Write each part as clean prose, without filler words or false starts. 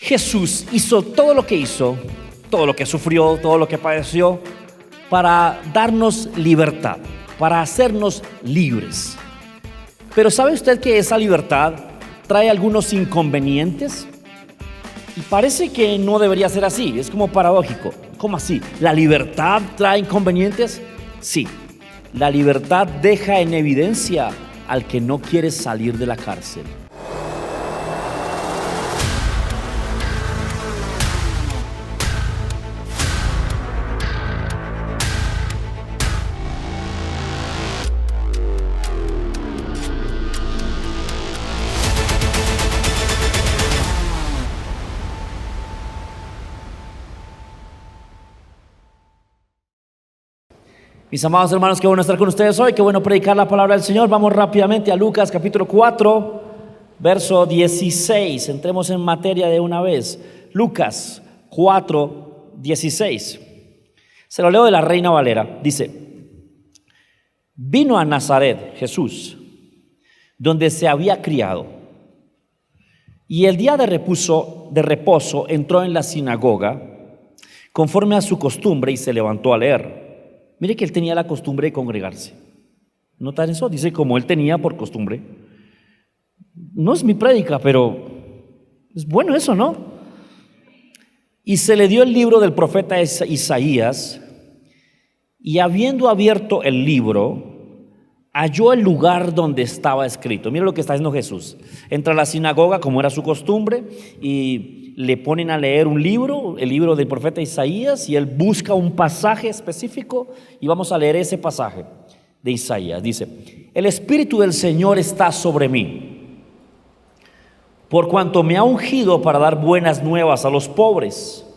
Jesús hizo todo lo que hizo, todo lo que sufrió, todo lo que padeció, para darnos libertad, para hacernos libres. Pero ¿sabe usted que esa libertad trae algunos inconvenientes? Y parece que no debería ser así, es como paradójico. ¿Cómo así? ¿La libertad trae inconvenientes? Sí, la libertad deja en evidencia al que no quiere salir de la cárcel. Mis amados hermanos, qué bueno estar con ustedes hoy, qué bueno predicar la palabra del Señor. Vamos rápidamente a Lucas capítulo 4, verso 16. Entremos en materia de una vez. Lucas 4, 16. Se lo leo de la Reina Valera. Dice: vino a Nazaret Jesús, donde se había criado, y el día de reposo entró en la sinagoga, conforme a su costumbre, y se levantó a leer. Mire que él tenía la costumbre de congregarse. ¿Notan eso? Dice, como él tenía por costumbre. No es mi prédica, pero es bueno eso, ¿no? Y se le dio el libro del profeta Isaías, y habiendo abierto el libro, halló el lugar donde estaba escrito. Mire lo que está haciendo Jesús. Entra a la sinagoga, como era su costumbre, y le ponen a leer un libro, el libro del profeta Isaías, y él busca un pasaje específico, y vamos a leer ese pasaje de Isaías. Dice: el Espíritu del Señor está sobre mí, por cuanto me ha ungido para dar buenas nuevas a los pobres.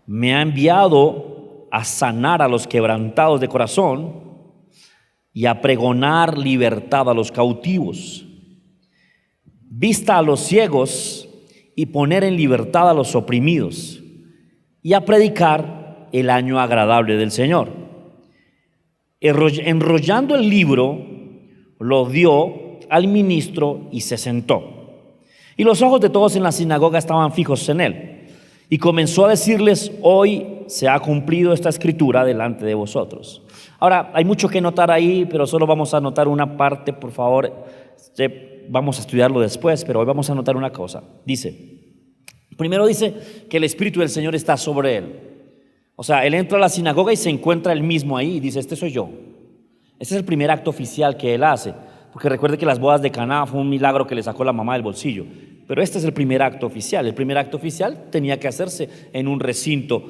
Me ha enviado a sanar a los quebrantados de corazón y a pregonar libertad a los cautivos, vista a los ciegos y poner en libertad a los oprimidos, y a predicar el año agradable del Señor. Enrollando el libro, lo dio al ministro y se sentó. Y los ojos de todos en la sinagoga estaban fijos en él. Y comenzó a decirles: hoy se ha cumplido esta escritura delante de vosotros. Ahora, hay mucho que notar ahí, pero solo vamos a notar una parte, por favor. Vamos a estudiarlo después, pero hoy vamos a notar una cosa. Primero dice que el Espíritu del Señor está sobre él. O sea, él entra a la sinagoga y se encuentra él mismo ahí y dice: este soy yo. Este es el primer acto oficial que él hace, porque recuerde que las bodas de Caná fue un milagro que le sacó la mamá del bolsillo. Pero este es el primer acto oficial. El primer acto oficial tenía que hacerse en un recinto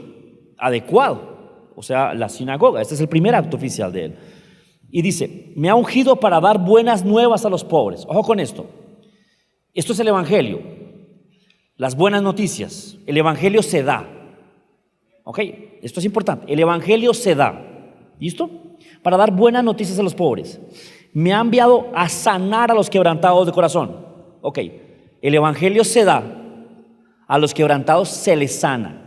adecuado, o sea, la sinagoga. Este es el primer acto oficial de él. Y dice: me ha ungido para dar buenas nuevas a los pobres. Ojo con esto. Esto es el evangelio, las buenas noticias. El evangelio se da. Ok, esto es importante. El evangelio se da. ¿Listo? Para dar buenas noticias a los pobres. Me ha enviado a sanar a los quebrantados de corazón. Ok, el evangelio se da. A los quebrantados se les sana.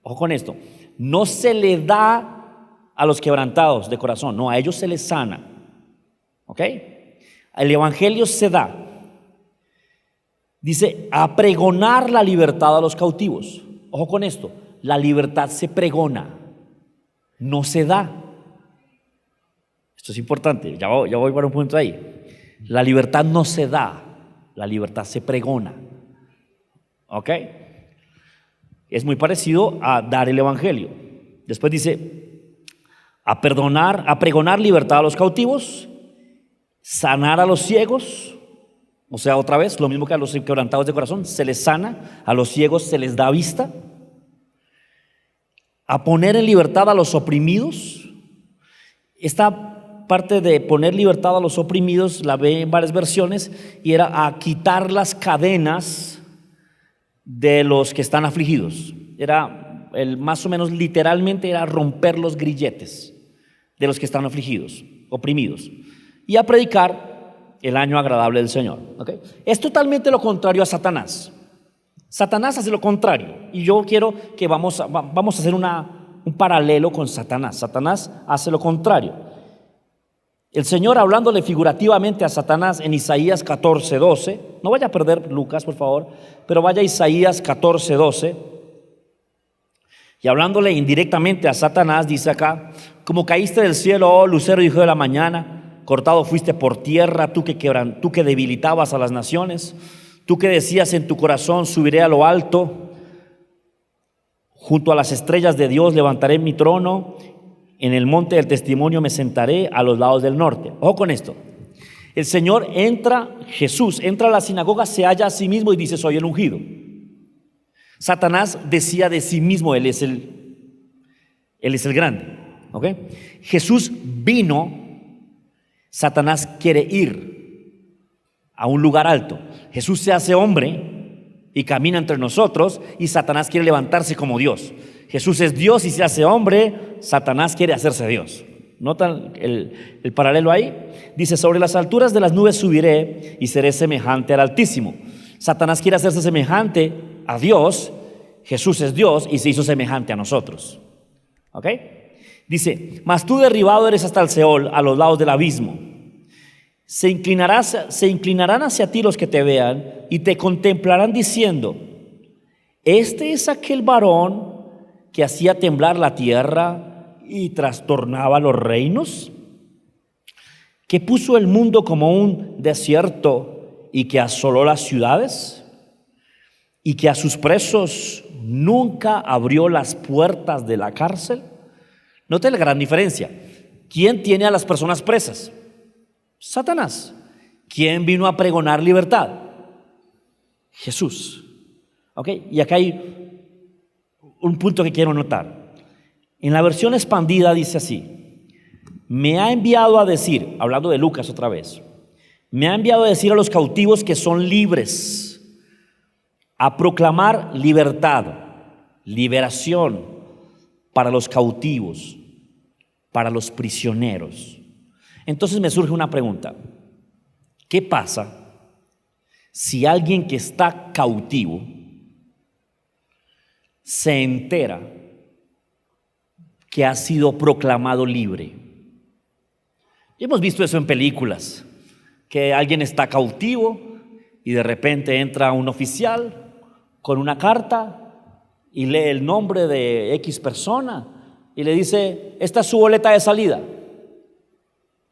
Ojo con esto. No se le da a los quebrantados de corazón, no, a ellos se les sana. ¿Ok? El evangelio se da. Dice: a pregonar la libertad a los cautivos. Ojo con esto, la libertad se pregona, no se da. Esto es importante, ya voy para un punto ahí. La libertad no se da, la libertad se pregona. ¿Ok? Es muy parecido a dar el evangelio. Después dice: a pregonar libertad a los cautivos, sanar a los ciegos. O sea, otra vez, lo mismo que a los quebrantados de corazón, se les sana, a los ciegos se les da vista. A poner en libertad a los oprimidos. Esta parte de poner libertad a los oprimidos la ve en varias versiones, y era a quitar las cadenas de los que están afligidos. Era más o menos literalmente era romper los grilletes de los que están afligidos, oprimidos, y a predicar el año agradable del Señor. ¿Okay? Es totalmente lo contrario a Satanás. Satanás hace lo contrario, y yo quiero que vamos a hacer un paralelo con Satanás. Satanás hace lo contrario. El Señor hablándole figurativamente a Satanás en Isaías 14:12. No vaya a perder Lucas, por favor, pero vaya a Isaías 14:12. Y hablándole indirectamente a Satanás, dice acá: como caíste del cielo, oh lucero, hijo de la mañana, cortado fuiste por tierra, tú que debilitabas a las naciones, tú que decías en tu corazón, subiré a lo alto, junto a las estrellas de Dios levantaré mi trono, en el monte del testimonio me sentaré a los lados del norte. Ojo con esto. El Señor Jesús entra a la sinagoga, se halla a sí mismo y dice: soy el ungido. Satanás decía de sí mismo: él es el grande. ¿Ok? Jesús vino, Satanás quiere ir a un lugar alto. Jesús se hace hombre y camina entre nosotros, y Satanás quiere levantarse como Dios. Jesús es Dios y se hace hombre, Satanás quiere hacerse Dios. ¿Notan el paralelo ahí? Dice: sobre las alturas de las nubes subiré y seré semejante al Altísimo. Satanás quiere hacerse semejante a Dios, Jesús es Dios y se hizo semejante a nosotros. ¿Ok? Dice: mas tú derribado eres hasta el Seol, a los lados del abismo. Se inclinarán hacia ti los que te vean y te contemplarán diciendo: este es aquel varón que hacía temblar la tierra y trastornaba los reinos, que puso el mundo como un desierto y que asoló las ciudades, y que a sus presos nunca abrió las puertas de la cárcel. Note la gran diferencia. ¿Quién tiene a las personas presas? Satanás. ¿Quién vino a pregonar libertad? Jesús. ¿Ok? Y acá hay un punto que quiero notar. En la versión expandida dice así: me ha enviado a decir, hablando de Lucas otra vez, me ha enviado a decir a los cautivos que son libres, a proclamar libertad, liberación para los cautivos, para los prisioneros. Entonces me surge una pregunta: ¿qué pasa si alguien que está cautivo se entera que ha sido proclamado libre? Hemos visto eso en películas, que alguien está cautivo y de repente entra un oficial con una carta y lee el nombre de X persona y le dice: esta es su boleta de salida.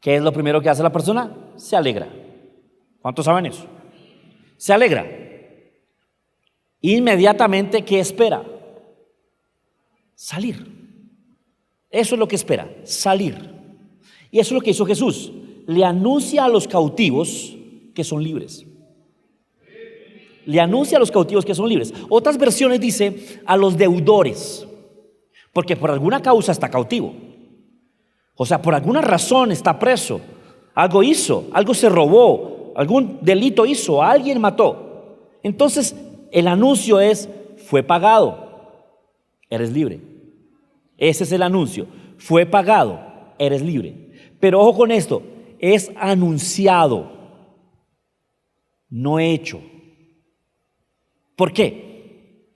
¿Qué es lo primero que hace la persona? Se alegra. ¿Cuántos saben eso? Se alegra. Inmediatamente, ¿qué espera? Salir. Eso es lo que espera, salir. Y eso es lo que hizo Jesús. Le anuncia a los cautivos que son libres. Le anuncia a los cautivos que son libres. Otras versiones dice a los deudores, porque por alguna causa está cautivo. O sea, por alguna razón está preso. Algo hizo, algo se robó, algún delito hizo, a alguien mató. Entonces el anuncio es: fue pagado, eres libre. Ese es el anuncio: fue pagado, eres libre. Pero ojo con esto, es anunciado, no hecho. ¿Por qué?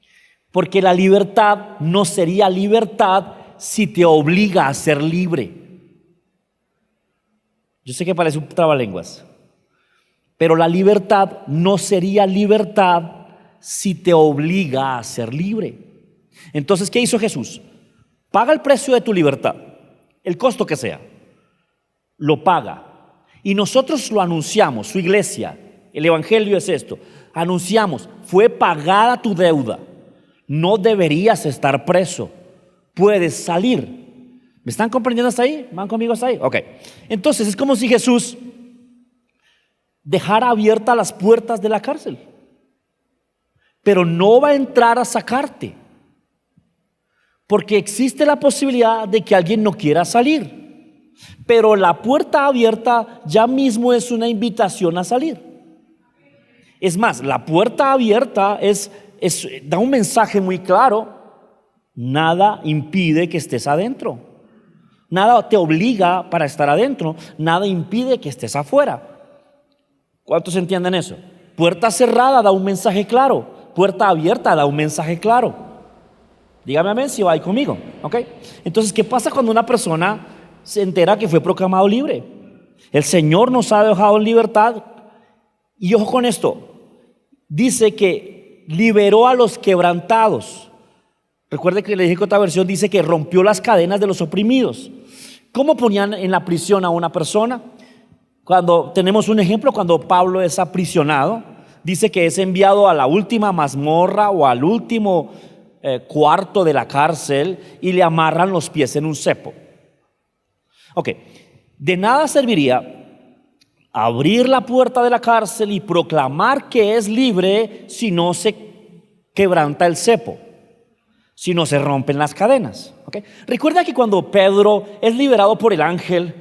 Porque la libertad no sería libertad si te obliga a ser libre. Yo sé que parece un trabalenguas, pero la libertad no sería libertad si te obliga a ser libre. Entonces, ¿qué hizo Jesús? Paga el precio de tu libertad, el costo que sea, lo paga. Y nosotros lo anunciamos, su iglesia, el evangelio es esto: anunciamos, fue pagada tu deuda, no deberías estar preso, puedes salir. ¿Me están comprendiendo hasta ahí? ¿Van conmigo hasta ahí? Ok. Entonces es como si Jesús dejara abiertas las puertas de la cárcel, pero no va a entrar a sacarte, porque existe la posibilidad de que alguien no quiera salir. Pero la puerta abierta ya mismo es una invitación a salir. Es más, la puerta abierta da un mensaje muy claro: nada impide que estés adentro. Nada te obliga para estar adentro, nada impide que estés afuera. ¿Cuántos entienden eso? Puerta cerrada da un mensaje claro, puerta abierta da un mensaje claro. Dígame amén si va ahí conmigo, ¿ok? Entonces, ¿qué pasa cuando una persona se entera que fue proclamado libre? El Señor nos ha dejado en libertad. Y ojo con esto, dice que liberó a los quebrantados. Recuerde que le dije que otra versión dice que rompió las cadenas de los oprimidos. ¿Cómo ponían en la prisión a una persona? Cuando tenemos un ejemplo, cuando Pablo es aprisionado, dice que es enviado a la última mazmorra o al último cuarto de la cárcel y le amarran los pies en un cepo. Ok, de nada serviría abrir la puerta de la cárcel y proclamar que es libre si no se quebranta el cepo, si no se rompen las cadenas. ¿Okay? Recuerda que cuando Pedro es liberado por el ángel,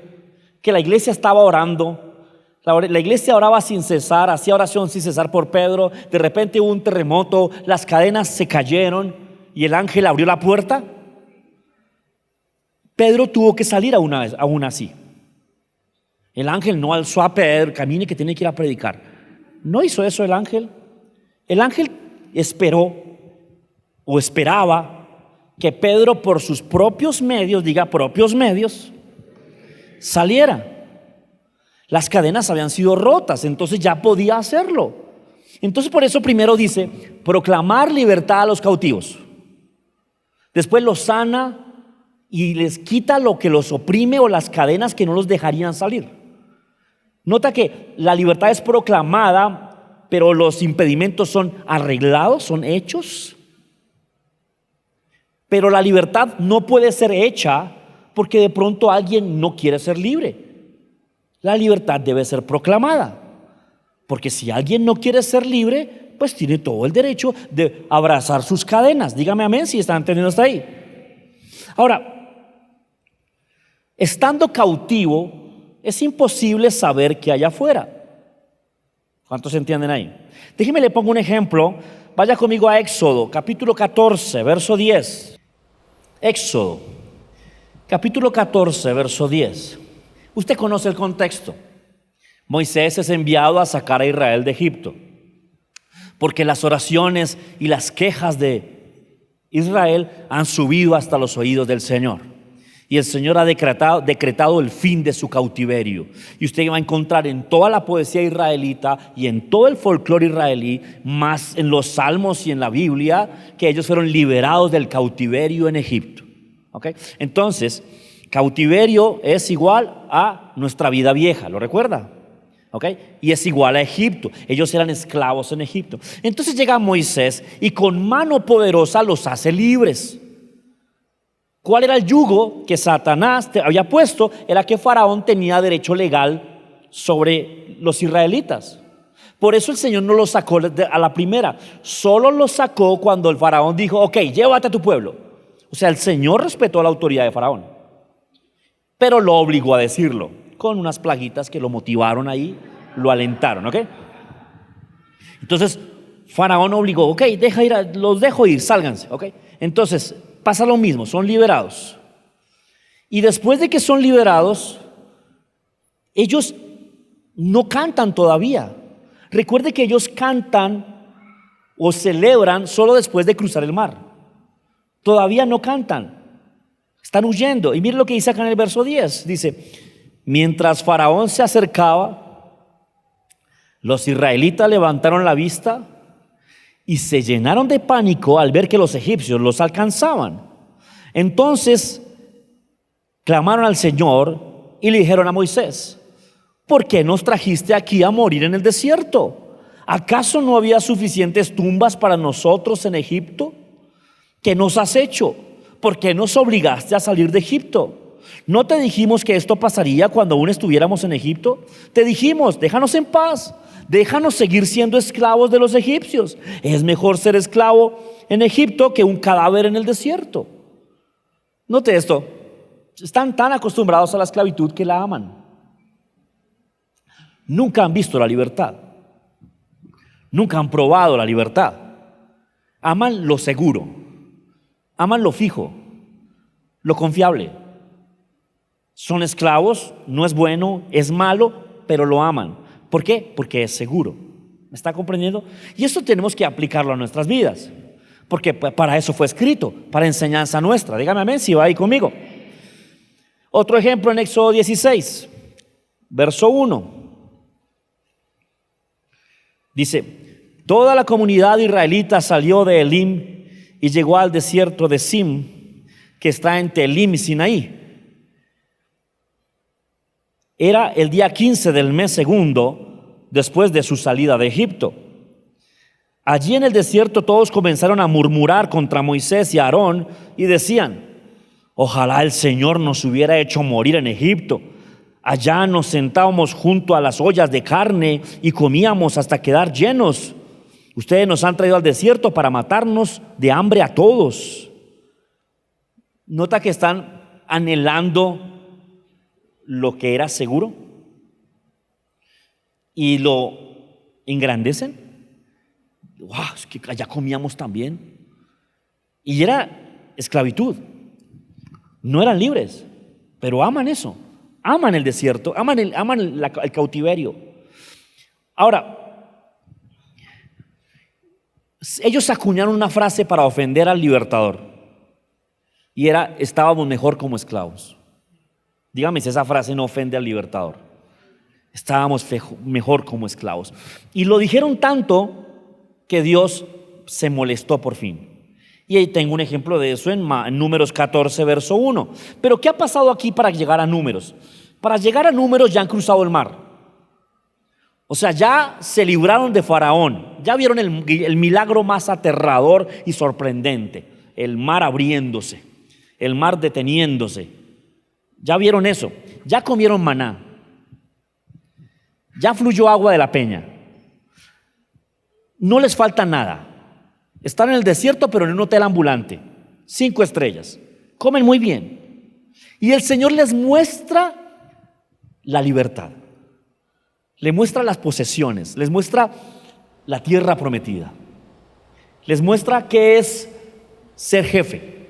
que la iglesia estaba orando, la iglesia oraba sin cesar, hacía oración sin cesar por Pedro, de repente hubo un terremoto, las cadenas se cayeron y el ángel abrió la puerta. Pedro tuvo que salir aún así. El ángel no alzó a Pedro, camine que tiene que ir a predicar. No hizo eso el ángel. El ángel esperó o esperaba que Pedro por sus propios medios, diga propios medios, saliera. Las cadenas habían sido rotas, entonces ya podía hacerlo. Entonces por eso primero dice, proclamar libertad a los cautivos. Después los sana y les quita lo que los oprime o las cadenas que no los dejarían salir. Nota que la libertad es proclamada, pero los impedimentos son arreglados, son hechos. Pero la libertad no puede ser hecha porque de pronto alguien no quiere ser libre. La libertad debe ser proclamada, porque si alguien no quiere ser libre, pues tiene todo el derecho de abrazar sus cadenas. Dígame amén si están entendiendo hasta ahí. Ahora, estando cautivo, es imposible saber qué hay afuera. ¿Cuántos entienden ahí? Déjeme le pongo un ejemplo. Vaya conmigo a Éxodo, capítulo 14, verso 10. Éxodo, capítulo 14, verso 10. Usted conoce el contexto. Moisés es enviado a sacar a Israel de Egipto, porque las oraciones y las quejas de Israel han subido hasta los oídos del Señor. Y el Señor ha decretado el fin de su cautiverio. Y usted va a encontrar en toda la poesía israelita y en todo el folclore israelí, más en los salmos y en la Biblia, que ellos fueron liberados del cautiverio en Egipto. ¿Okay? Entonces, cautiverio es igual a nuestra vida vieja, ¿lo recuerda? ¿Okay? Y es igual a Egipto. Ellos eran esclavos en Egipto. Entonces llega Moisés y con mano poderosa los hace libres. ¿Cuál era el yugo que Satanás había puesto? Era que Faraón tenía derecho legal sobre los israelitas. Por eso el Señor no los sacó a la primera. Solo los sacó cuando el Faraón dijo, ok, llévate a tu pueblo. O sea, el Señor respetó la autoridad de Faraón, pero lo obligó a decirlo, con unas plaguitas que lo motivaron ahí, lo alentaron, ¿ok? Entonces, Faraón obligó, ok, los dejo ir, sálganse, ¿ok? Entonces, pasa lo mismo, son liberados. Y después de que son liberados, ellos no cantan todavía. Recuerde que ellos cantan o celebran solo después de cruzar el mar. Todavía no cantan. Están huyendo. Y mire lo que dice acá en el verso 10. Dice, mientras Faraón se acercaba, los israelitas levantaron la vista y se llenaron de pánico al ver que los egipcios los alcanzaban. Entonces clamaron al Señor y le dijeron a Moisés, ¿por qué nos trajiste aquí a morir en el desierto? ¿Acaso no había suficientes tumbas para nosotros en Egipto? ¿Qué nos has hecho? ¿Por qué nos obligaste a salir de Egipto? ¿No te dijimos que esto pasaría cuando aún estuviéramos en Egipto? Te dijimos, déjanos en paz. Déjanos seguir siendo esclavos de los egipcios. Es mejor ser esclavo en Egipto que un cadáver en el desierto. Note esto. Están tan acostumbrados a la esclavitud que la aman. Nunca han visto la libertad. Nunca han probado la libertad. Aman lo seguro. Aman lo fijo. Lo confiable. Son esclavos, no es bueno, es malo, pero lo aman. ¿Por qué? Porque es seguro. ¿Me está comprendiendo? Y esto tenemos que aplicarlo a nuestras vidas, porque para eso fue escrito, para enseñanza nuestra. Dígame amén si va ahí conmigo. Otro ejemplo en Éxodo 16, verso 1. Dice: toda la comunidad israelita salió de Elim y llegó al desierto de Sim, que está entre Elim y Sinaí. Era el día 15 del mes segundo después de su salida de Egipto. Allí en el desierto todos comenzaron a murmurar contra Moisés y Aarón y decían: ojalá el Señor nos hubiera hecho morir en Egipto. Allá nos sentábamos junto a las ollas de carne y comíamos hasta quedar llenos. Ustedes nos han traído al desierto para matarnos de hambre a todos. Nota que están anhelando lo que era seguro y lo engrandecen. ¡Wow! Es que allá comíamos también. Y era esclavitud. No eran libres, pero aman eso. Aman el desierto, aman el cautiverio. Ahora, ellos acuñaron una frase para ofender al libertador. Y era: estábamos mejor como esclavos. Dígame si esa frase no ofende al libertador. Estábamos mejor como esclavos. Y lo dijeron tanto que Dios se molestó por fin. Y ahí tengo un ejemplo de eso en Números 14, verso 1. Pero ¿qué ha pasado aquí para llegar a Números? Para llegar a Números ya han cruzado el mar. O sea, ya se libraron de Faraón. Ya vieron el milagro más aterrador y sorprendente: el mar abriéndose, el mar deteniéndose. Ya vieron eso, ya comieron maná, ya fluyó agua de la peña. No les falta nada. Están en el desierto, pero en un hotel ambulante, 5 estrellas. Comen muy bien. Y el Señor les muestra la libertad. Les muestra las posesiones, les muestra la tierra prometida. Les muestra qué es ser jefe.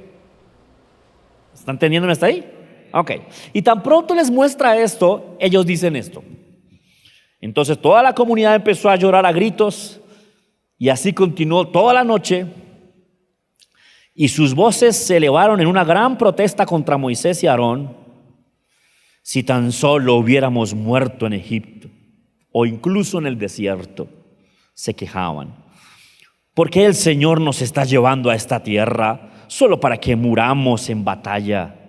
¿Están teniéndome hasta ahí? Ok. Y tan pronto les muestra esto, ellos dicen esto: entonces toda la comunidad empezó a llorar a gritos, y así continuó toda la noche, y sus voces se elevaron en una gran protesta contra Moisés y Aarón. Si tan solo hubiéramos muerto en Egipto, o incluso en el desierto, se quejaban. ¿Por qué el Señor nos está llevando a esta tierra solo para que muramos en batalla?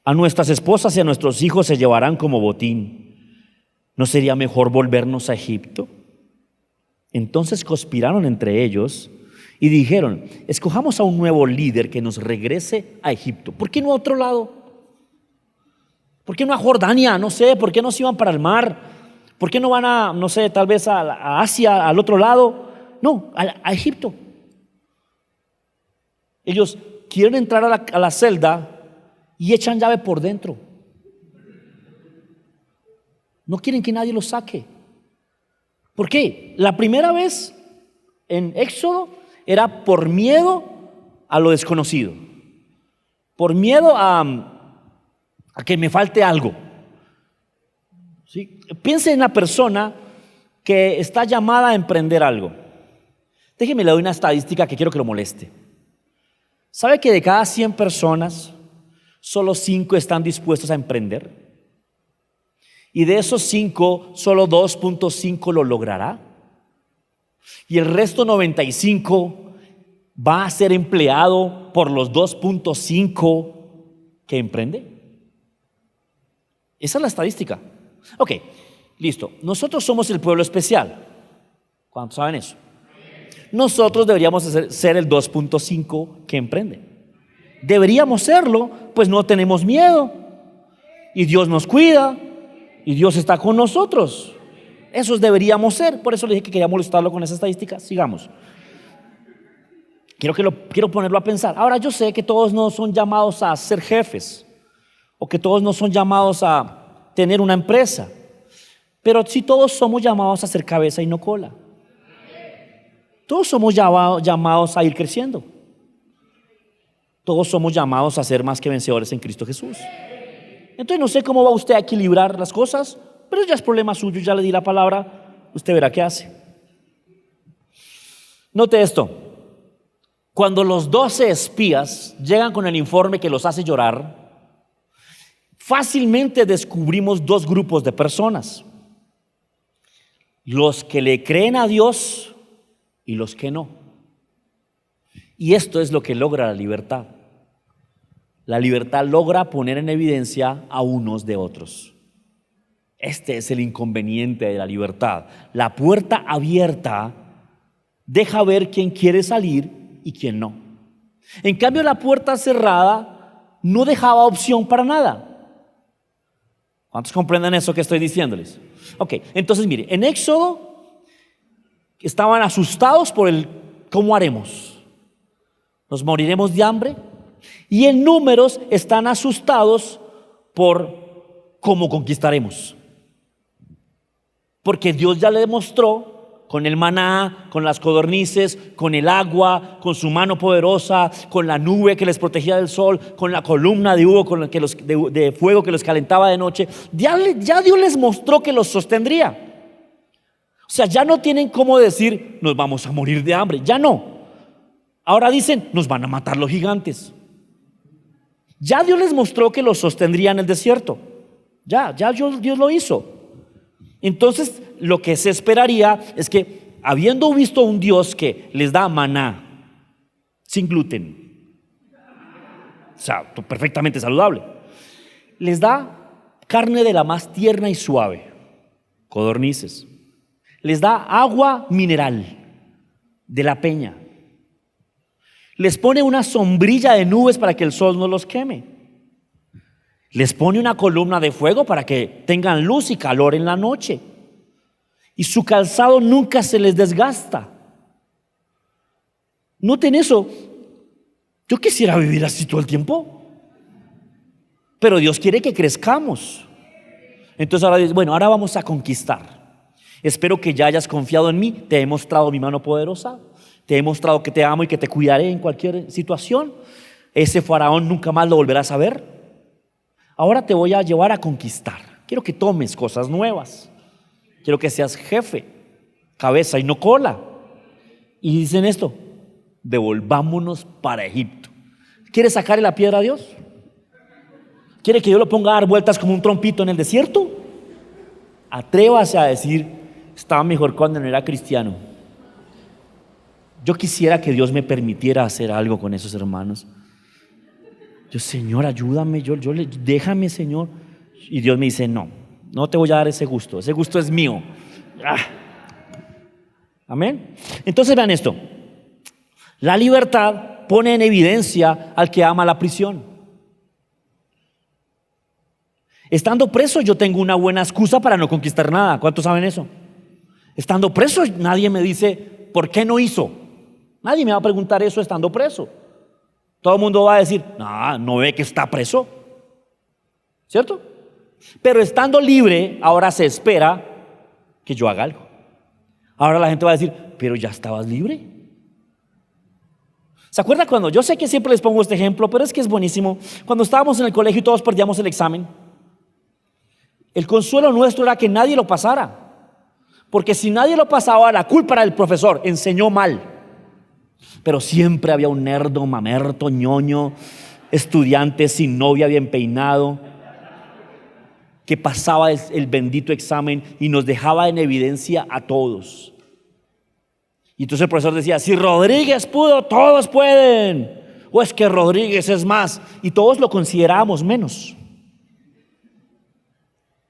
A nuestras esposas y a nuestros hijos se llevarán como botín. ¿No sería mejor volvernos a Egipto? Entonces conspiraron entre ellos y dijeron: escojamos a un nuevo líder que nos regrese a Egipto. ¿Por qué no a otro lado? ¿Por qué no a Jordania? No sé, ¿por qué no se iban para el mar? ¿Por qué no van a, no sé, tal vez a Asia, al otro lado? No, a Egipto. Ellos quieren entrar a la celda y echan llave por dentro. No quieren que nadie los saque. ¿Por qué? La primera vez en Éxodo era por miedo a lo desconocido, por miedo a que me falte algo. ¿Sí? Piense en una persona que está llamada a emprender algo. Déjeme le doy una estadística que quiero que lo moleste. ¿Sabe que de cada 100 personas, solo 5 están dispuestos a emprender? Y de esos 5, solo 2.5 lo logrará. Y el resto 95 va a ser empleado por los 2.5 que emprende. Esa es la estadística. Ok, listo. Nosotros somos el pueblo especial. ¿Cuántos saben eso? Nosotros deberíamos ser el 2.5 que emprende. Deberíamos serlo, pues no tenemos miedo. Y Dios nos cuida. Y Dios está con nosotros. Esos deberíamos ser. Por eso le dije que quería molestarlo con esa estadística. Sigamos. Quiero ponerlo a pensar. Ahora, yo sé que todos no son llamados a ser jefes, o que todos no son llamados a tener una empresa, pero sí todos somos llamados a ser cabeza y no cola. Todos somos llamados a ir creciendo. Todos somos llamados a ser más que vencedores en Cristo Jesús. Entonces no sé cómo va usted a equilibrar las cosas, pero ya es problema suyo. Ya le di la palabra, usted verá qué hace. Note esto: cuando los 12 espías llegan con el informe que los hace llorar, fácilmente descubrimos dos grupos de personas: los que le creen a Dios y los que no. Y esto es lo que logra la libertad. La libertad logra poner en evidencia a unos de otros. Este es el inconveniente de la libertad. La puerta abierta deja ver quién quiere salir y quién no. En cambio, la puerta cerrada no dejaba opción para nada. ¿Cuántos comprenden eso que estoy diciéndoles? Ok, entonces mire, en Éxodo estaban asustados por el ¿cómo haremos? ¿Nos moriremos de hambre? Y en Números están asustados por cómo conquistaremos. Porque Dios ya le demostró con el maná, con las codornices, con el agua, con su mano poderosa, con la nube que les protegía del sol, con la columna de humo de fuego que los calentaba de noche. Ya Dios les mostró que los sostendría. O sea, ya no tienen cómo decir nos vamos a morir de hambre, ya no. Ahora dicen nos van a matar los gigantes. Ya Dios les mostró que los sostendría en el desierto. Ya Dios lo hizo. Entonces, lo que se esperaría es que, habiendo visto un Dios que les da maná sin gluten, o sea, perfectamente saludable, les da carne de la más tierna y suave, codornices, les da agua mineral de la peña, les pone una sombrilla de nubes para que el sol no los queme, les pone una columna de fuego para que tengan luz y calor en la noche, y su calzado nunca se les desgasta. Noten eso. Yo quisiera vivir así todo el tiempo, pero Dios quiere que crezcamos. Entonces ahora dice, bueno, ahora vamos a conquistar. Espero que ya hayas confiado en mí. Te he mostrado mi mano poderosa, te he mostrado que te amo y que te cuidaré en cualquier situación. Ese faraón nunca más lo volverás a ver. Ahora te voy a llevar a conquistar. Quiero que tomes cosas nuevas. Quiero que seas jefe, cabeza y no cola. Y dicen esto: devolvámonos para Egipto. ¿Quiere sacarle la piedra a Dios? ¿Quiere que yo lo ponga a dar vueltas como un trompito en el desierto? Atrévase a decir: estaba mejor cuando no era cristiano. Yo quisiera que Dios me permitiera hacer algo con esos hermanos. Yo, Señor, ayúdame, déjame, Señor. Y Dios me dice: no te voy a dar ese gusto es mío. Amén. Entonces vean esto: la libertad pone en evidencia al que ama la prisión. Estando preso, yo tengo una buena excusa para no conquistar nada. ¿Cuántos saben eso? Estando preso, nadie me dice ¿por qué no hizo? Nadie me va a preguntar eso estando preso. Todo el mundo va a decir: no ve que está preso, ¿cierto? Pero estando libre, ahora se espera que yo haga algo. Ahora la gente va a decir: pero ya estabas libre. ¿Se acuerda cuando? Yo sé que siempre les pongo este ejemplo, pero es que es buenísimo. Cuando estábamos en el colegio y todos perdíamos el examen, el consuelo nuestro era que nadie lo pasara, porque si nadie lo pasaba, la culpa era del profesor, enseñó mal. Pero siempre había un nerdo, mamerto, ñoño, estudiante sin novia, bien peinado, que pasaba el bendito examen y nos dejaba en evidencia a todos. Y entonces el profesor decía: si Rodríguez pudo, todos pueden. O es que Rodríguez es más. Y todos lo considerábamos menos.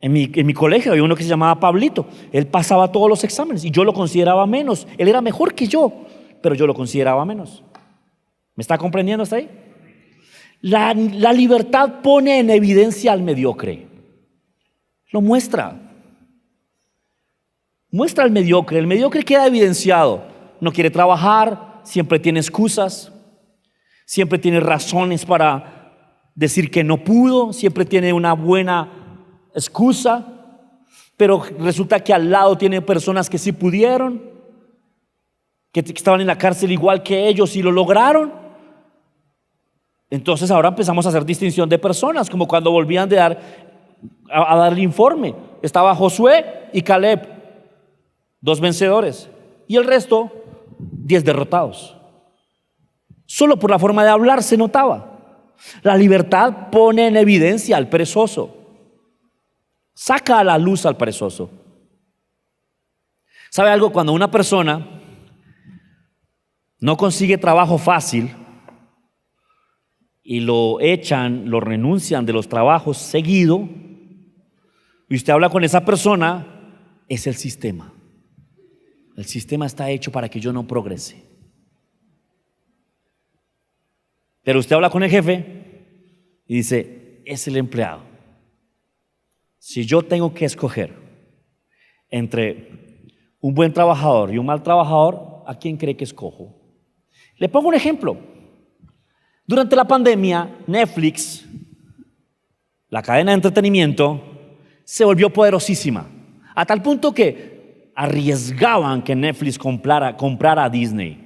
En mi colegio había uno que se llamaba Pablito. Él pasaba todos los exámenes y yo lo consideraba menos. Él era mejor que yo, pero yo lo consideraba menos. ¿Me está comprendiendo hasta ahí? La libertad pone en evidencia al mediocre. Lo muestra. Muestra al mediocre. El mediocre queda evidenciado. No quiere trabajar, siempre tiene excusas, siempre tiene razones para decir que no pudo, siempre tiene una buena excusa, pero resulta que al lado tiene personas que sí pudieron, que estaban en la cárcel igual que ellos y lo lograron. Entonces ahora empezamos a hacer distinción de personas, como cuando volvían a dar el informe. Estaba Josué y Caleb, 2 vencedores, y el resto 10 derrotados. Solo por la forma de hablar se notaba. La libertad pone en evidencia al perezoso. Saca a la luz al perezoso. ¿Sabe algo? Cuando una persona no consigue trabajo fácil y lo echan, lo renuncian de los trabajos seguido, y usted habla con esa persona, es el sistema. El sistema está hecho para que yo no progrese. Pero usted habla con el jefe y dice, es el empleado. Si yo tengo que escoger entre un buen trabajador y un mal trabajador, ¿a quién cree que escojo? Le pongo un ejemplo. Durante la pandemia, Netflix, la cadena de entretenimiento, se volvió poderosísima, a tal punto que arriesgaban que Netflix comprara a Disney.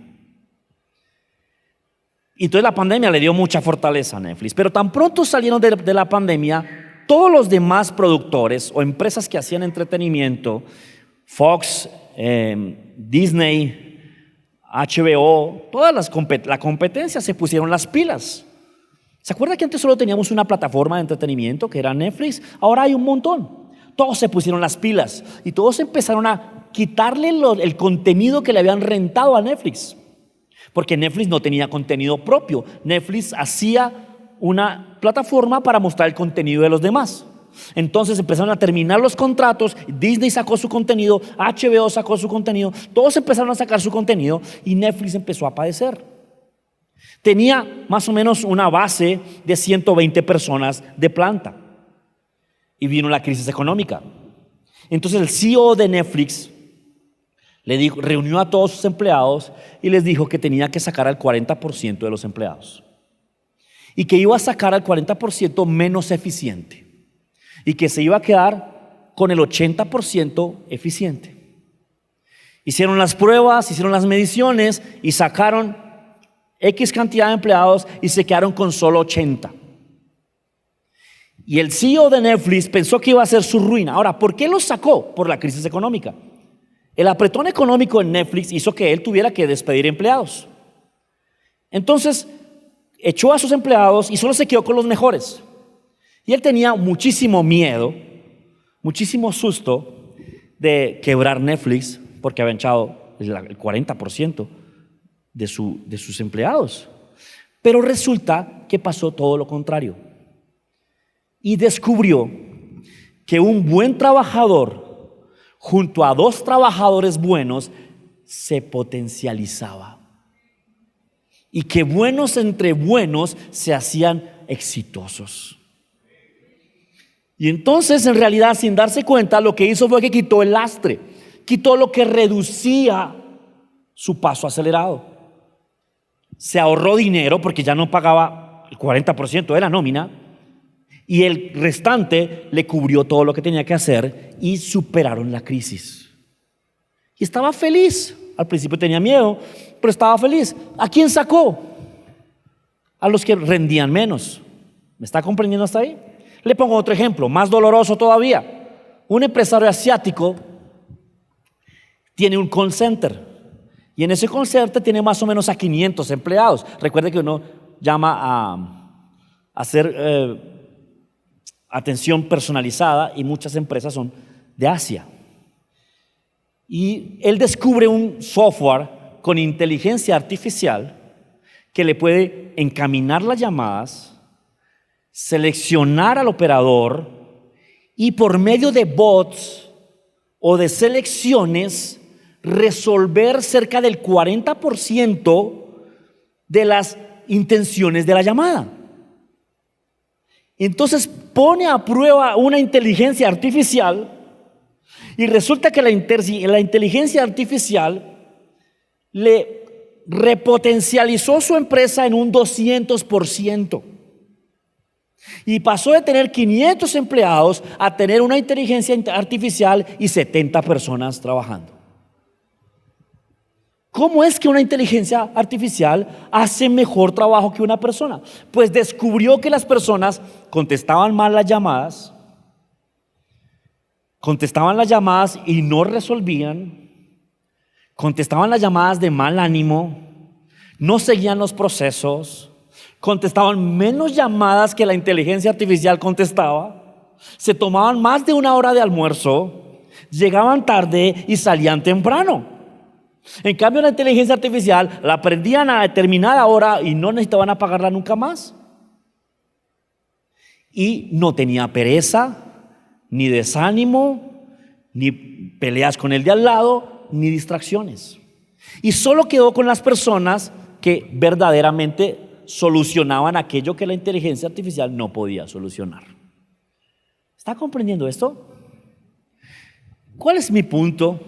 Y entonces la pandemia le dio mucha fortaleza a Netflix. Pero tan pronto salieron de la pandemia, todos los demás productores o empresas que hacían entretenimiento, Fox, Disney, HBO, todas la competencia se pusieron las pilas. ¿Se acuerda que antes solo teníamos una plataforma de entretenimiento que era Netflix? Ahora hay un montón. Todos se pusieron las pilas y todos empezaron a quitarle el contenido que le habían rentado a Netflix. Porque Netflix no tenía contenido propio. Netflix hacía una plataforma para mostrar el contenido de los demás. Entonces empezaron a terminar los contratos, Disney sacó su contenido, HBO sacó su contenido, todos empezaron a sacar su contenido y Netflix empezó a padecer. Tenía más o menos una base de 120 personas de planta y vino la crisis económica. Entonces el CEO de Netflix reunió a todos sus empleados y les dijo que tenía que sacar al 40% de los empleados y que iba a sacar al 40% menos eficiente y que se iba a quedar con el 80% eficiente. Hicieron las pruebas, hicieron las mediciones y sacaron X cantidad de empleados y se quedaron con solo 80. Y el CEO de Netflix pensó que iba a ser su ruina. Ahora, ¿por qué los sacó? Por la crisis económica. El apretón económico en Netflix hizo que él tuviera que despedir empleados. Entonces, echó a sus empleados y solo se quedó con los mejores. Y él tenía muchísimo miedo, muchísimo susto de quebrar Netflix porque había echado el 40% de sus empleados. Pero resulta que pasó todo lo contrario. Y descubrió que un buen trabajador junto a dos trabajadores buenos se potencializaba. Y que buenos entre buenos se hacían exitosos. Y entonces, en realidad, sin darse cuenta, lo que hizo fue que quitó el lastre, quitó lo que reducía su paso acelerado. Se ahorró dinero porque ya no pagaba el 40% de la nómina y el restante le cubrió todo lo que tenía que hacer y superaron la crisis. Y estaba feliz. Al principio tenía miedo, pero estaba feliz. ¿A quién sacó? A los que rendían menos. ¿Me está comprendiendo hasta ahí? Le pongo otro ejemplo, más doloroso todavía. Un empresario asiático tiene un call center y en ese call center tiene más o menos a 500 empleados. Recuerde que uno llama a hacer atención personalizada y muchas empresas son de Asia. Y él descubre un software con inteligencia artificial que le puede encaminar las llamadas, seleccionar al operador y por medio de bots o de selecciones resolver cerca del 40% de las intenciones de la llamada. Entonces pone a prueba una inteligencia artificial y resulta que la inteligencia artificial le repotencializó su empresa en un 200%. Y pasó de tener 500 empleados a tener una inteligencia artificial y 70 personas trabajando. ¿Cómo es que una inteligencia artificial hace mejor trabajo que una persona? Pues descubrió que las personas contestaban mal las llamadas, y no resolvían, contestaban las llamadas de mal ánimo, no seguían los procesos, contestaban menos llamadas que la inteligencia artificial contestaba, se tomaban más de una hora de almuerzo, llegaban tarde y salían temprano. En cambio, la inteligencia artificial la prendían a determinada hora y no necesitaban apagarla nunca más. Y no tenía pereza, ni desánimo, ni peleas con el de al lado, ni distracciones. Y solo quedó con las personas que verdaderamente solucionaban aquello que la inteligencia artificial no podía solucionar. ¿Está comprendiendo esto? ¿Cuál es mi punto?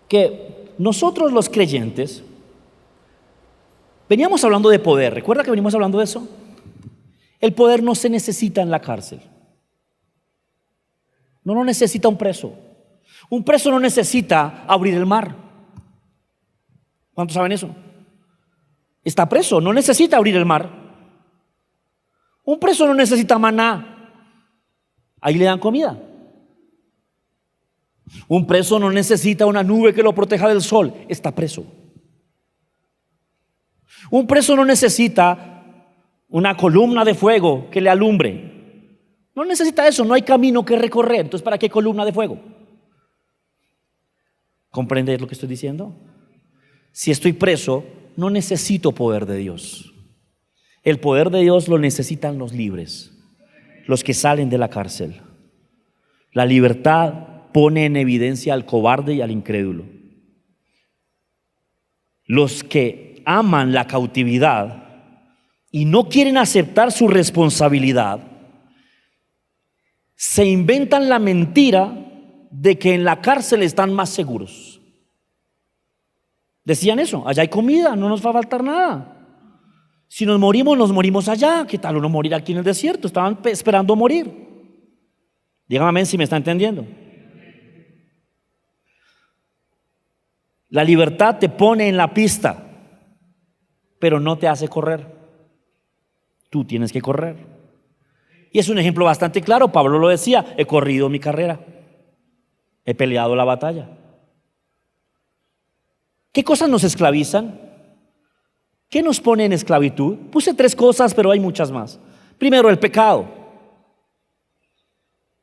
Que nosotros los creyentes veníamos hablando de poder. ¿Recuerda que venimos hablando de eso? El poder no se necesita en la cárcel. No lo necesita un preso. Un preso no necesita abrir el mar. ¿Cuántos saben eso? Está preso, no necesita abrir el mar. Un preso no necesita maná. Ahí le dan comida. Un preso no necesita una nube que lo proteja del sol. Está preso. Un preso no necesita una columna de fuego que le alumbre. No necesita eso, no hay camino que recorrer. Entonces, ¿para qué columna de fuego? ¿Comprende lo que estoy diciendo? Si estoy preso, no necesito poder de Dios. El poder de Dios lo necesitan los libres, los que salen de la cárcel. La libertad pone en evidencia al cobarde y al incrédulo. Los que aman la cautividad y no quieren aceptar su responsabilidad, se inventan la mentira de que en la cárcel están más seguros. Decían eso: allá hay comida, no nos va a faltar nada. Si nos morimos allá. ¿Qué tal uno morir aquí en el desierto? Estaban esperando morir. Dígame amén si me está entendiendo. La libertad te pone en la pista, pero no te hace correr. Tú tienes que correr. Y es un ejemplo bastante claro. Pablo lo decía: he corrido mi carrera, he peleado la batalla. ¿Qué cosas nos esclavizan? ¿Qué nos pone en esclavitud? Puse 3 cosas, pero hay muchas más. Primero, el pecado.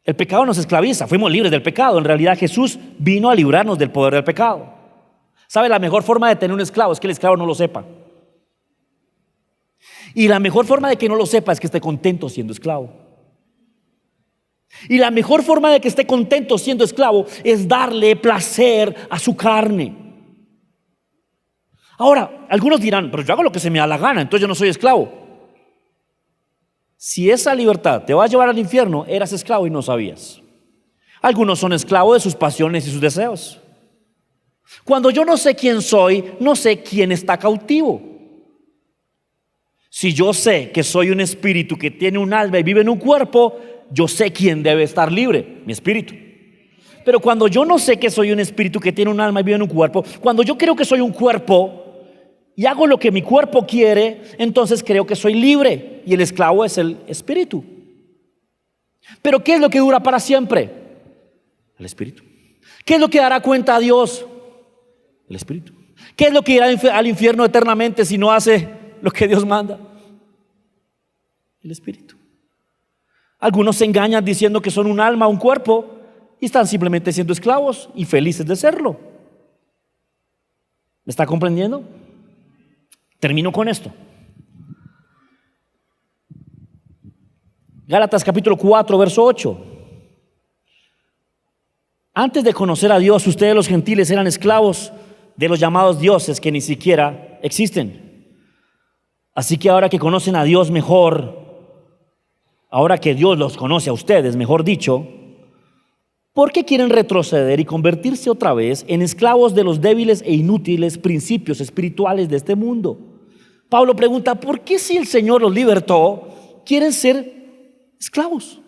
El pecado nos esclaviza. Fuimos libres del pecado. En realidad, Jesús vino a librarnos del poder del pecado. ¿Sabe? La mejor forma de tener un esclavo es que el esclavo no lo sepa. Y la mejor forma de que no lo sepa es que esté contento siendo esclavo. Y la mejor forma de que esté contento siendo esclavo es darle placer a su carne. Ahora, algunos dirán: pero yo hago lo que se me da la gana, entonces yo no soy esclavo. Si esa libertad te va a llevar al infierno, eras esclavo y no sabías. Algunos son esclavos de sus pasiones y sus deseos. Cuando yo no sé quién soy, no sé quién está cautivo. Si yo sé que soy un espíritu que tiene un alma y vive en un cuerpo, yo sé quién debe estar libre: mi espíritu. Pero cuando yo no sé que soy un espíritu que tiene un alma y vive en un cuerpo, cuando yo creo que soy un cuerpo y hago lo que mi cuerpo quiere, entonces creo que soy libre, y el esclavo es el espíritu. Pero ¿qué es lo que dura para siempre? El espíritu. ¿Qué es lo que dará cuenta a Dios? El espíritu. ¿Qué es lo que irá al infierno eternamente si no hace lo que Dios manda? El espíritu. Algunos se engañan diciendo que son un alma, un cuerpo, y están simplemente siendo esclavos y felices de serlo. ¿Me está comprendiendo? Termino con esto. Gálatas capítulo 4, verso 8. Antes de conocer a Dios, ustedes los gentiles eran esclavos de los llamados dioses que ni siquiera existen. Así que ahora que conocen a Dios mejor, ahora que Dios los conoce a ustedes, mejor dicho, ¿por qué quieren retroceder y convertirse otra vez en esclavos de los débiles e inútiles principios espirituales de este mundo? Pablo pregunta: ¿por qué, si el Señor los libertó, quieren ser esclavos?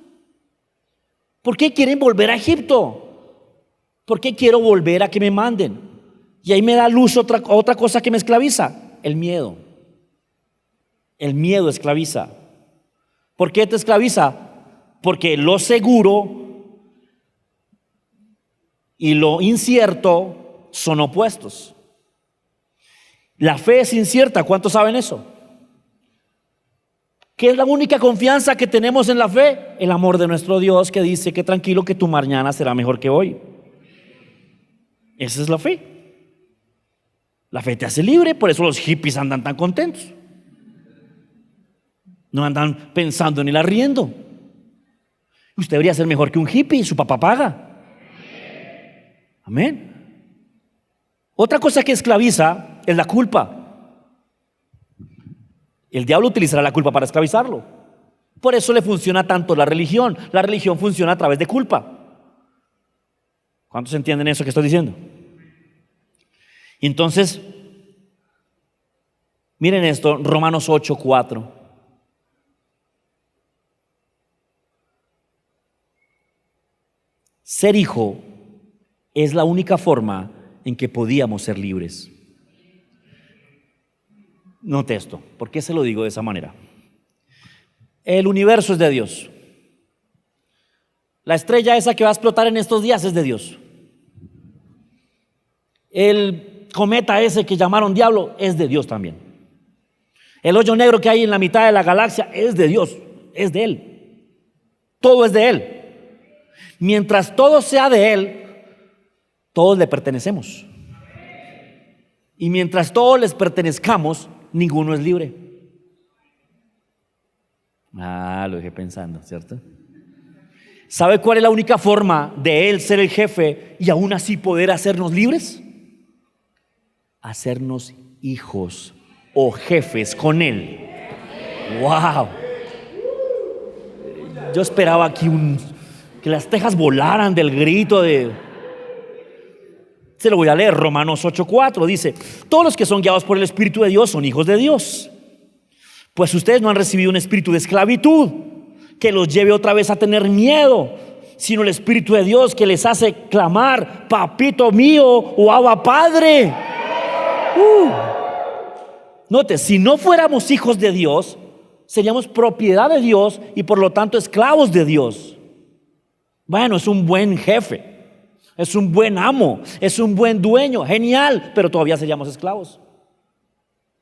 ¿Por qué quieren volver a Egipto? ¿Por qué quiero volver a que me manden? Y ahí me da luz otra cosa que me esclaviza: el miedo. El miedo esclaviza. ¿Por qué te esclaviza? Porque lo seguro y lo incierto son opuestos. La fe es incierta. ¿Cuántos saben eso? ¿Qué es la única confianza que tenemos en la fe? El amor de nuestro Dios, que dice que tranquilo, que tu mañana será mejor que hoy. Esa es la fe. La fe te hace libre, por eso los hippies andan tan contentos. No andan pensando en el arriendo. Usted debería ser mejor que un hippie, su papá paga. Amén. Otra cosa que esclaviza es la culpa. El diablo utilizará la culpa para esclavizarlo. Por eso le funciona tanto la religión. La religión funciona a través de culpa. ¿Cuántos entienden eso que estoy diciendo? Y entonces, miren esto, Romanos 8:4. Ser hijo es la única forma en que podíamos ser libres. Note esto, ¿por qué se lo digo de esa manera? El universo es de Dios. La estrella esa que va a explotar en estos días es de Dios. El cometa ese que llamaron diablo es de Dios también. El hoyo negro que hay en la mitad de la galaxia es de Dios, es de Él. Todo es de Él. Mientras todo sea de Él, todos le pertenecemos. Y mientras todos les pertenezcamos, ninguno es libre. Lo dejé pensando, ¿cierto? ¿Sabe cuál es la única forma de Él ser el jefe y aún así poder hacernos libres? Hacernos hijos o jefes con Él. ¡Wow! Yo esperaba aquí que las tejas volaran del grito de... Se lo voy a leer, Romanos 8:4 dice: todos los que son guiados por el Espíritu de Dios son hijos de Dios. Pues ustedes no han recibido un espíritu de esclavitud que los lleve otra vez a tener miedo, sino el Espíritu de Dios que les hace clamar: papito mío o Abba Padre. Note, si no fuéramos hijos de Dios, seríamos propiedad de Dios y por lo tanto esclavos de Dios. Bueno, es un buen jefe, es un buen amo, es un buen dueño, genial, pero todavía seríamos esclavos.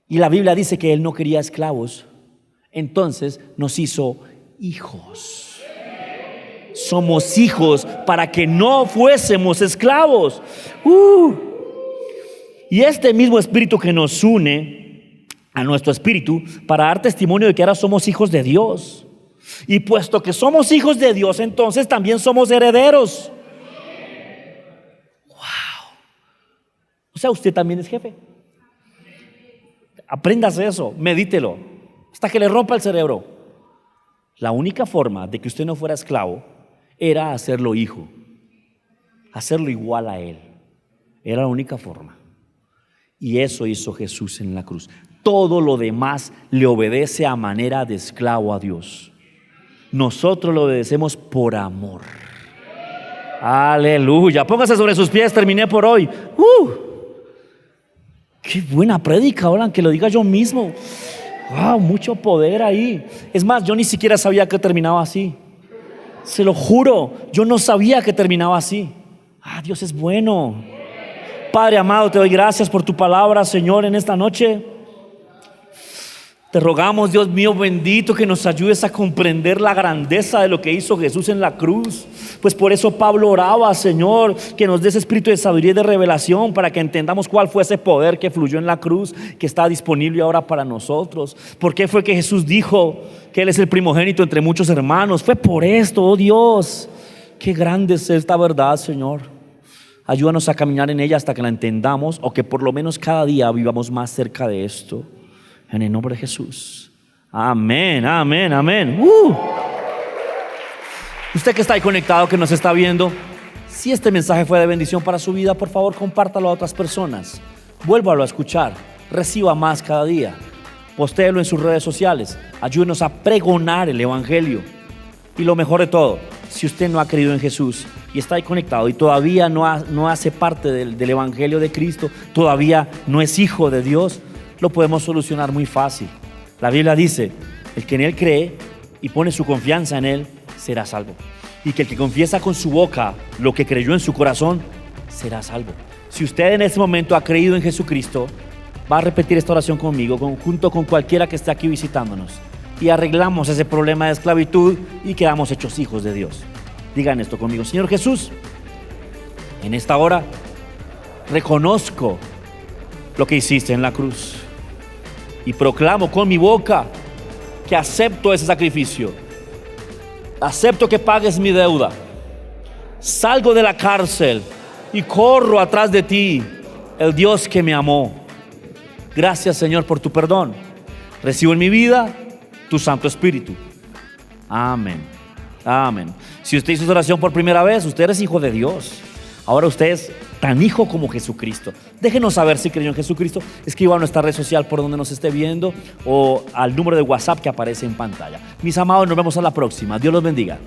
Y la Biblia dice que Él no quería esclavos, entonces nos hizo hijos. Somos hijos para que no fuésemos esclavos. Y este mismo espíritu que nos une a nuestro espíritu para dar testimonio de que ahora somos hijos de Dios. Y puesto que somos hijos de Dios, entonces también somos herederos. Wow. O sea, usted también es jefe. Apréndase eso, medítelo, hasta que le rompa el cerebro. La única forma de que usted no fuera esclavo era hacerlo hijo, hacerlo igual a Él. Era la única forma. Y eso hizo Jesús en la cruz. Todo lo demás le obedece a manera de esclavo a Dios. Nosotros lo obedecemos por amor. Aleluya. Póngase sobre sus pies, terminé por hoy. Qué buena prédica, ahora que lo diga yo mismo. Wow, mucho poder ahí. Es más, yo ni siquiera sabía que terminaba así. Se lo juro, yo no sabía que terminaba así. Dios es bueno. Padre amado, te doy gracias por tu palabra, Señor, en esta noche. Te rogamos, Dios mío bendito, que nos ayudes a comprender la grandeza de lo que hizo Jesús en la cruz. Pues por eso Pablo oraba, Señor, que nos des espíritu de sabiduría y de revelación para que entendamos cuál fue ese poder que fluyó en la cruz, que está disponible ahora para nosotros. ¿Por qué fue que Jesús dijo que Él es el primogénito entre muchos hermanos? Fue por esto, oh Dios. Qué grande es esta verdad, Señor. Ayúdanos a caminar en ella hasta que la entendamos, o que por lo menos cada día vivamos más cerca de esto. En el nombre de Jesús. Amén, amén, amén. Usted que está ahí conectado, que nos está viendo, si este mensaje fue de bendición para su vida, por favor compártalo a otras personas. Vuélvalo a escuchar. Reciba más cada día. Postéelo en sus redes sociales. Ayúdenos a pregonar el evangelio. Y lo mejor de todo, si usted no ha creído en Jesús y está ahí conectado y todavía no hace parte del evangelio de Cristo, todavía no es hijo de Dios, lo podemos solucionar muy fácil. La Biblia dice: el que en Él cree y pone su confianza en Él será salvo, y que el que confiesa con su boca lo que creyó en su corazón será salvo. Si usted en este momento ha creído en Jesucristo, va a repetir esta oración conmigo, junto con cualquiera que esté aquí visitándonos. Y arreglamos ese problema de esclavitud y quedamos hechos hijos de Dios. Digan esto conmigo. Señor Jesús, en esta hora reconozco lo que hiciste en la cruz y proclamo con mi boca que acepto ese sacrificio. Acepto que pagues mi deuda. Salgo de la cárcel y corro atrás de ti, el Dios que me amó. Gracias, Señor, por tu perdón. Recibo en mi vida tu Santo Espíritu. Amén. Amén. Si usted hizo esa oración por primera vez, usted es hijo de Dios. Ahora usted es tan hijo como Jesucristo. Déjenos saber si creyó en Jesucristo. Escriba a nuestra red social por donde nos esté viendo o al número de WhatsApp que aparece en pantalla. Mis amados, nos vemos a la próxima. Dios los bendiga.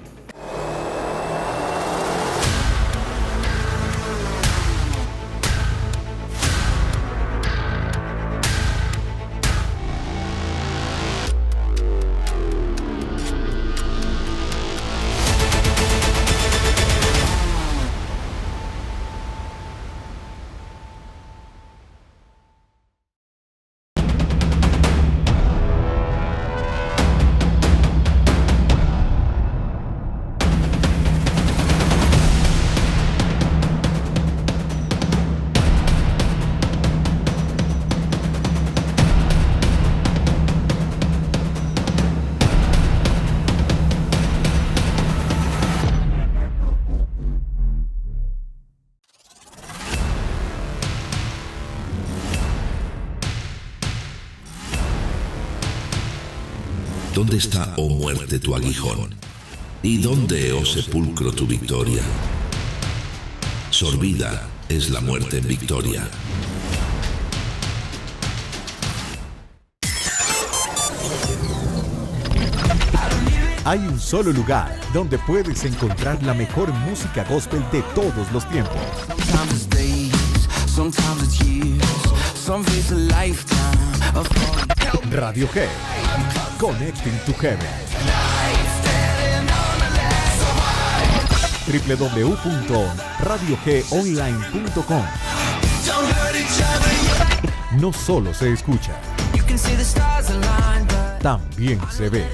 ¿Dónde está, oh muerte, tu aguijón? ¿Y dónde, oh sepulcro, tu victoria? Sorbida es la muerte en victoria. Hay un solo lugar donde puedes encontrar la mejor música gospel de todos los tiempos. Radio G. Connecting to Heaven. www.radiogonline.com. No solo se escucha, también se ve.